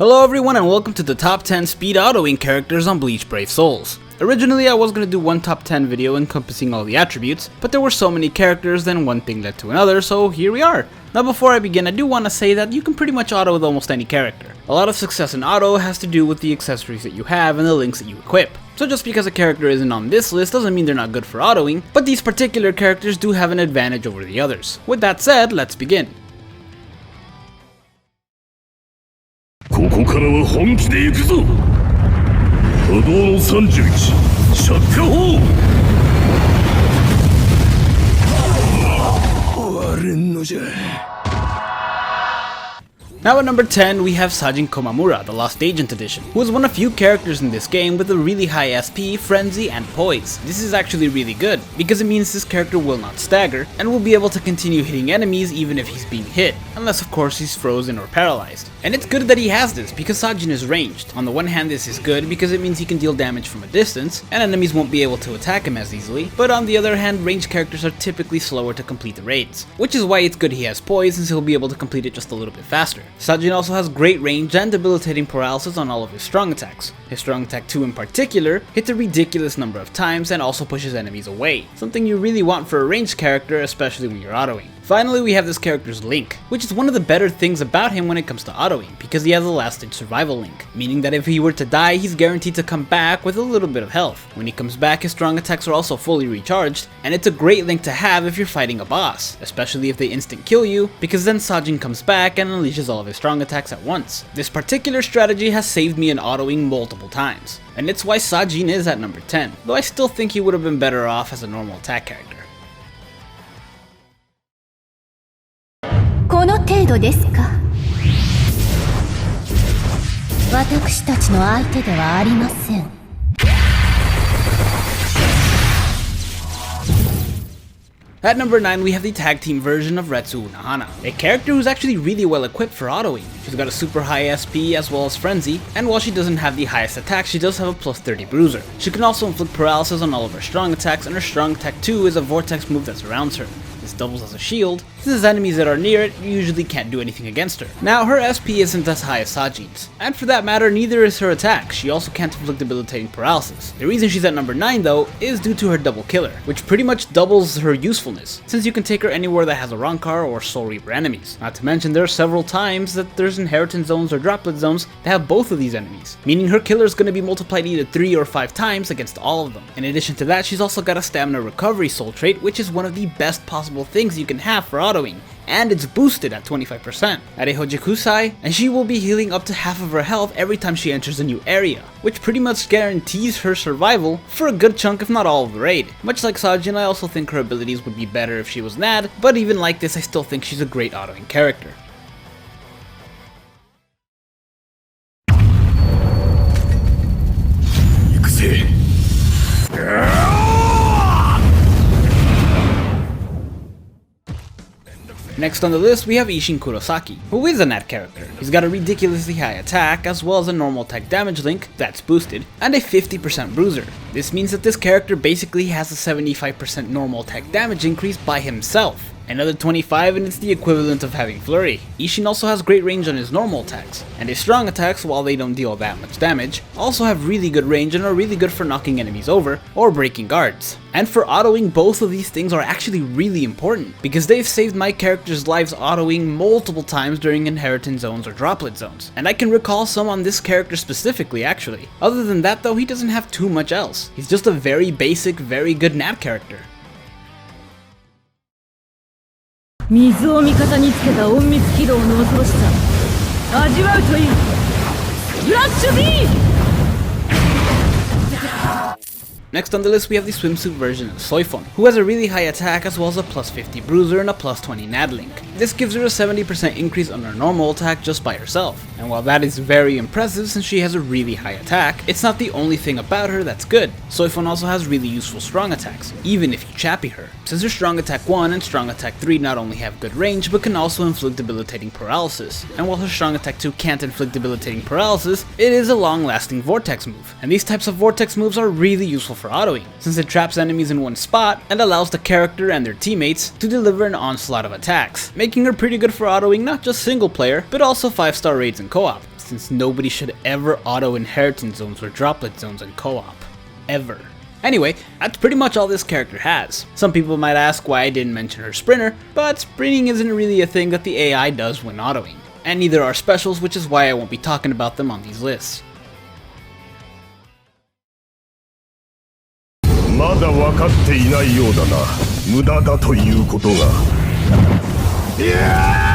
Hello everyone and welcome to the top 10 speed autoing characters on Bleach Brave Souls. Originally I was going to do one top 10 video encompassing all the attributes, but there were so many characters then one thing led to another, so here we are. Now before I begin, I do want to say that you can pretty much auto with almost any character. A lot of success in auto has to do with the accessories that you have and the links that you equip. So just because a character isn't on this list doesn't mean they're not good for autoing, but these particular characters do have an advantage over the others. With that said, let's begin. ここからは本気で行くぞ。波動の31着火砲。終われんのじゃ。 Now at number 10 we have Sahjhan Komamura, the Lost Agent Edition, who is one of few characters in this game with a really high SP, frenzy, and poise. This is actually really good, because it means this character will not stagger, and will be able to continue hitting enemies even if he's being hit, unless of course he's frozen or paralyzed. And it's good that he has this, because Sahjhan is ranged. On the one hand this is good because it means he can deal damage from a distance, and enemies won't be able to attack him as easily, but on the other hand ranged characters are typically slower to complete the raids, which is why it's good he has poise since he'll be able to complete it just a little bit faster. Sahjhan also has great range and debilitating paralysis on all of his strong attacks. His strong attack 2 in particular hits a ridiculous number of times and also pushes enemies away, something you really want for a ranged character, especially when you're autoing. Finally, we have this character's link, which is one of the better things about him when it comes to autoing, because he has a last stage survival link, meaning that if he were to die, he's guaranteed to come back with a little bit of health. When he comes back, his strong attacks are also fully recharged, and it's a great link to have if you're fighting a boss, especially if they instant kill you, because then Sahjhan comes back and unleashes all of his strong attacks at once. This particular strategy has saved me in autoing multiple times, and it's why Sahjhan is at number 10, though I still think he would have been better off as a normal attack character. この程度ですか。私たちの相手ではありません。 At number 9 we have the tag team version of Retsu Hana, a character who's actually really well equipped for autoing. She's got a super high SP as well as frenzy, and while she doesn't have the highest attack, she does have a plus 30 bruiser. She can also inflict paralysis on all of her strong attacks, and her strong attack 2 is a vortex move that surrounds her. This doubles as a shield, since enemies that are near it usually can't do anything against her. Now her SP isn't as high as Sahjhan's, and for that matter neither is her attack. She also can't inflict debilitating paralysis. The reason she's at number 9 though is due to her double killer, which pretty much doubles her usefulness, since you can take her anywhere that has a Rancor or Soul Reaper enemies. Not to mention there are several times that there's inheritance zones or droplet zones that have both of these enemies, meaning her killer is going to be multiplied either 3 or 5 times against all of them. In addition to that, she's also got a stamina recovery soul trait, which is one of the best possible things you can have for autoing, and it's boosted at 25%. At a Hojikusai, and she will be healing up to half of her health every time she enters a new area, which pretty much guarantees her survival for a good chunk if not all of the raid. Much like Sahjhan, I also think her abilities would be better if she was NAD, but even like this I still think she's a great autoing character. Next on the list we have Shin Kurosaki, who is a NAT character. He's got a ridiculously high attack as well as a normal attack damage link that's boosted, and a 50% bruiser. This means that this character basically has a 75% normal attack damage increase by himself. Another 25 and it's the equivalent of having Flurry. Shin also has great range on his normal attacks, and his strong attacks, while they don't deal that much damage, also have really good range and are really good for knocking enemies over or breaking guards. And for autoing, both of these things are actually really important, because they've saved my character's lives autoing multiple times during inheritance zones or droplet zones, and I can recall some on this character specifically actually. Other than that though, he doesn't have too much else. He's just a very basic, very good NAT character. 水を味方につけた隠密起動の恐ろしさ味わうといいフラッシュ B! Next on the list we have the swimsuit version of Soi Fon, who has a really high attack as well as a plus 50 bruiser and a plus 20 NAD link. This gives her a 70% increase on her normal attack just by herself, and while that is very impressive since she has a really high attack, it's not the only thing about her that's good. Soi Fon also has really useful strong attacks, even if you chappy her, since her strong attack 1 and strong attack 3 not only have good range but can also inflict debilitating paralysis, and while her strong attack 2 can't inflict debilitating paralysis, it is a long-lasting vortex move, and these types of vortex moves are really useful for autoing, since it traps enemies in one spot and allows the character and their teammates to deliver an onslaught of attacks, making her pretty good for autoing not just single player, but also 5-star raids and co-op. since nobody should ever auto inheritance zones or droplet zones in co-op. Ever. Anyway, that's pretty much all this character has. Some people might ask why I didn't mention her sprinter, but sprinting isn't really a thing that the AI does when autoing. And neither are specials, which is why I won't be talking about them on these lists. まだ分かっていないようだな。無駄だということが。いやー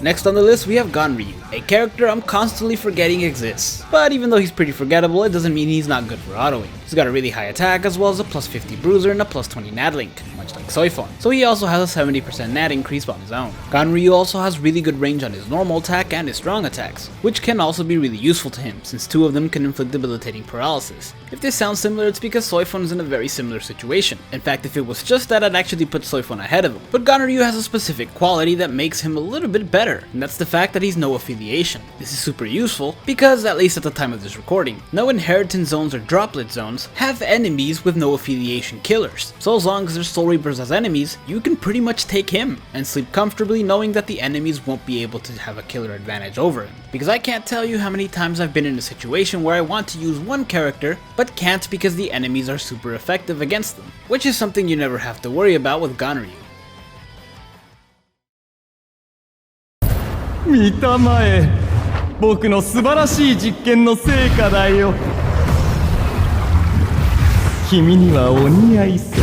Next on the list we have Ganryu, a character I'm constantly forgetting exists. But even though he's pretty forgettable, it doesn't mean he's not good for autoing. He's got a really high attack as well as a plus 50 bruiser and a plus 20 nat link, much like Soi Fon. So he also has a 70% nat increase on his own. Ganryu also has really good range on his normal attack and his strong attacks, which can also be really useful to him since two of them can inflict debilitating paralysis. If this sounds similar, it's because Soi Fon is in a very similar situation. In fact, if it was just that, I'd actually put Soi Fon ahead of him. But Ganryu has a specific quality that makes him a little bit better, and that's the fact that he's no affiliation. This is super useful because, at least at the time of this recording, no inheritance zones or droplet zones have enemies with no affiliation killers. So as long as there's Soul Reapers as enemies, you can pretty much take him and sleep comfortably knowing that the enemies won't be able to have a killer advantage over him. Because I can't tell you how many times I've been in a situation where I want to use one character, but can't because the enemies are super effective against them, which is something you never have to worry about with Ganryu. 見たまえ僕の素晴らしい実験の成果だよ君にはお似合いさ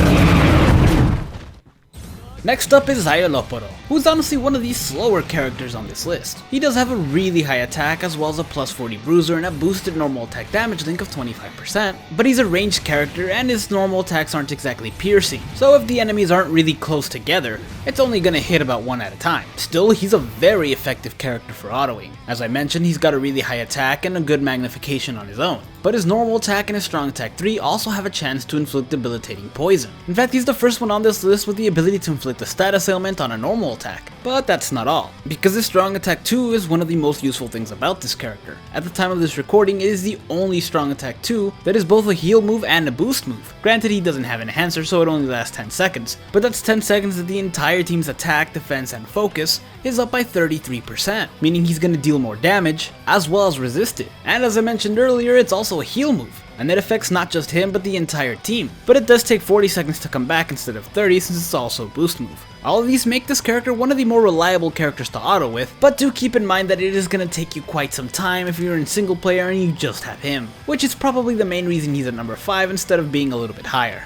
Next up is Zayoloporo, who's honestly one of the slower characters on this list. He does have a really high attack as well as a plus 40 bruiser and a boosted normal attack damage link of 25%, but he's a ranged character and his normal attacks aren't exactly piercing, so if the enemies aren't really close together, it's only gonna hit about one at a time. Still, he's a very effective character for autoing. As I mentioned, he's got a really high attack and a good magnification on his own, but his normal attack and his strong attack 3 also have a chance to inflict debilitating poison. In fact, he's the first one on this list with the ability to inflict a status ailment on a normal attack. But that's not all, because his strong attack 2 is one of the most useful things about this character. At the time of this recording, it is the only strong attack 2 that is both a heal move and a boost move. Granted, he doesn't have enhancer, so it only lasts 10 seconds, but that's 10 seconds that the entire team's attack, defense, and focus is up by 33%, meaning he's gonna deal more damage, as well as resist it. And as I mentioned earlier, it's also a heal move, and that affects not just him but the entire team, but it does take 40 seconds to come back instead of 30 since it's also a boost move. All of these make this character one of the more reliable characters to auto with, but do keep in mind that it is going to take you quite some time if you're in single player and you just have him, which is probably the main reason he's at number 5 instead of being a little bit higher.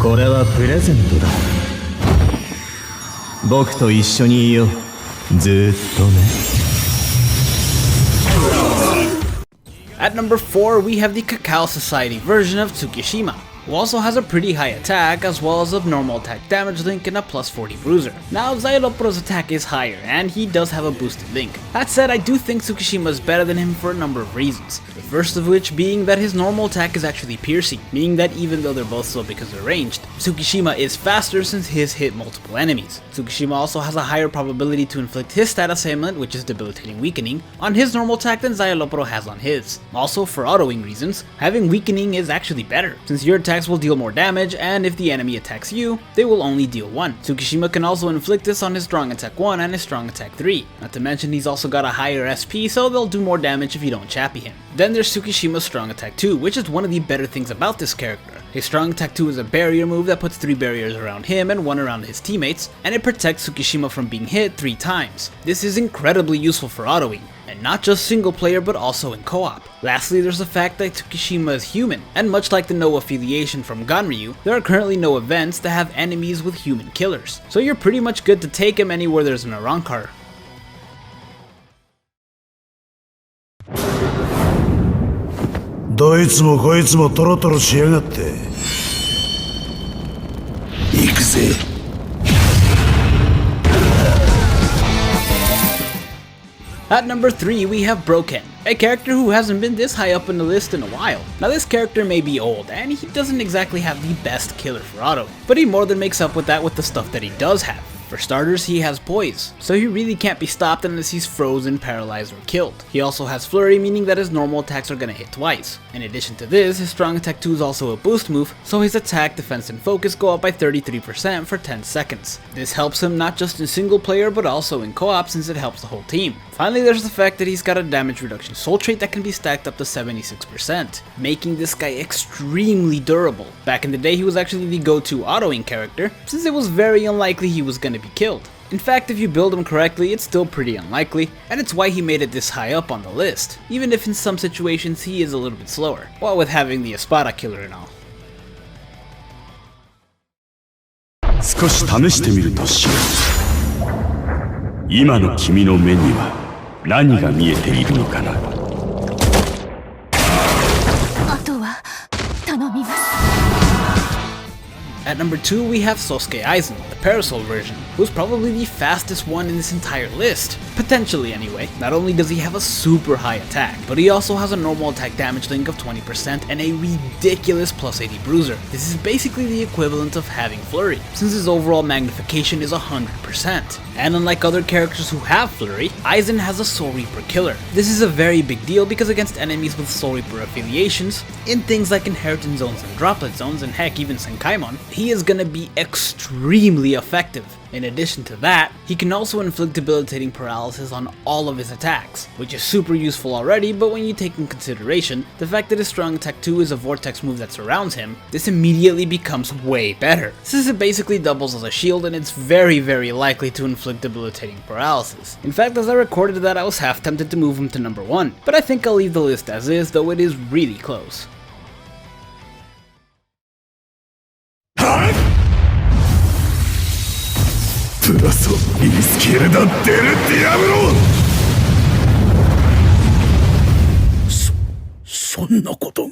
これはプレゼントだ僕と一緒にいようずっとね At number 4, we have the Cacao Society version of Tsukishima, who also has a pretty high attack as well as a normal attack damage link and a plus 40 bruiser. Now, Zayoloporo's attack is higher, and he does have a boosted link. That said, I do think Tsukishima is better than him for a number of reasons. The first of which being that his normal attack is actually piercing, meaning that even though they're both slow because they're ranged, Tsukishima is faster since his hit multiple enemies. Tsukishima also has a higher probability to inflict his status ailment, which is debilitating weakening, on his normal attack than Zayoloporo has on his. Also, for autoing reasons, having weakening is actually better, since your attacks will deal more damage, and if the enemy attacks you, they will only deal 1. Tsukishima can also inflict this on his strong attack 1 and his strong attack 3. Not to mention he's also got a higher SP, so they'll do more damage if you don't chappy him. Then there's Tsukishima's strong attack 2, which is one of the better things about this character. His strong attack 2 is a barrier move that puts 3 barriers around him and 1 around his teammates, and it protects Tsukishima from being hit 3 times. This is incredibly useful for autoing, and not just single player but also in co-op. Lastly, there's the fact that Tsukishima is human, and much like the no affiliation from Ganryu, there are currently no events that have enemies with human killers, so you're pretty much good to take him anywhere there's an Arankar. どいつもこいつもトロトロしやがって行くぜ At number 3, we have Broken, a character who hasn't been this high up in the list in a while. Now this character may be old, and he doesn't exactly have the best killer for auto, but he more than makes up with that with the stuff that he does have. For starters, he has poise, so he really can't be stopped unless he's frozen, paralyzed, or killed. He also has flurry, meaning that his normal attacks are gonna hit twice. In addition to this, his strong attack 2 is also a boost move, so his attack, defense, and focus go up by 33% for 10 seconds. This helps him not just in single player but also in co-op since it helps the whole team. Finally, there's the fact that he's got a damage reduction soul trait that can be stacked up to 76%, making this guy extremely durable. Back in the day, he was actually the go-to autoing character, since it was very unlikely he was gonna be killed. In fact, if you build him correctly, it's still pretty unlikely, and it's why he made it this high up on the list, even if in some situations he is a little bit slower, while with having the Espada killer and all. 少し試してみるとしよう。今の君の目には何が見えているのかな。あとは頼みます。 At number 2, we have Sosuke Aizen, the Parasol version, who's probably the fastest one in this entire list. Potentially anyway. Not only does he have a super high attack, but he also has a normal attack damage link of 20% and a ridiculous plus 80 bruiser. This is basically the equivalent of having flurry, since his overall magnification is 100%. And unlike other characters who have flurry, Aizen has a Soul Reaper killer. This is a very big deal because against enemies with Soul Reaper affiliations, in things like inheritance zones and droplet zones, and heck even Senkaimon, he is gonna be extremely effective. In addition to that, he can also inflict debilitating paralysis on all of his attacks, which is super useful already, but when you take in consideration the fact that his strong attack 2 is a vortex move that surrounds him, this immediately becomes way better, since it basically doubles as a shield and it's very likely to inflict debilitating paralysis. In fact, as I recorded that, I was half tempted to move him to number 1, but I think I'll leave the list as is, though it is really close. プラソイースケルダ・デル・ディアブロそんなことが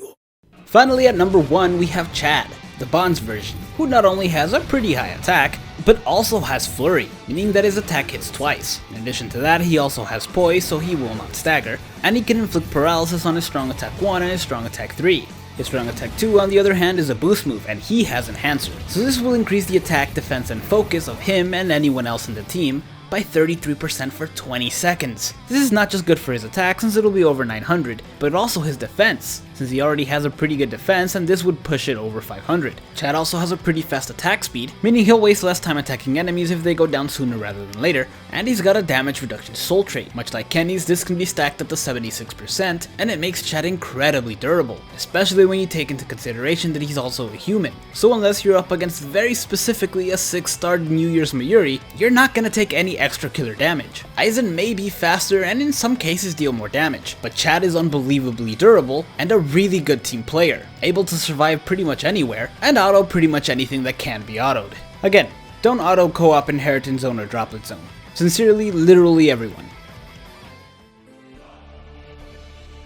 Finally, at number 1, we have Chad, the Bonds version, who not only has a pretty high attack, but also has flurry, meaning that his attack hits twice. In addition to that, he also has poise, so he will not stagger, and he can inflict paralysis on his strong attack 1 and his strong attack 3. His strong attack 2 on the other hand is a boost move, and he has enhancer, so this will increase the attack, defense, and focus of him and anyone else in the team by 33% for 20 seconds. This is not just good for his attack since it'll be over 900, but also his defense, since he already has a pretty good defense and this would push it over 500. Chad also has a pretty fast attack speed, meaning he'll waste less time attacking enemies if they go down sooner rather than later, and he's got a damage reduction soul trait. Much like Kenny's, this can be stacked up to 76%, and it makes Chad incredibly durable, especially when you take into consideration that he's also a human. So unless you're up against very specifically a 6-star New Year's Mayuri, you're not gonna take any extra killer damage. Aizen may be faster and in some cases deal more damage, but Chad is unbelievably durable and a really good team player, able to survive pretty much anywhere and auto pretty much anything that can be autoed. Again, don't auto co-op inheritance zone or droplet zone. Sincerely, literally everyone.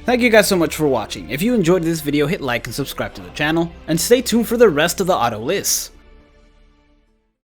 Thank you guys so much for watching. If you enjoyed this video, hit like and subscribe to the channel, and stay tuned for the rest of the auto lists.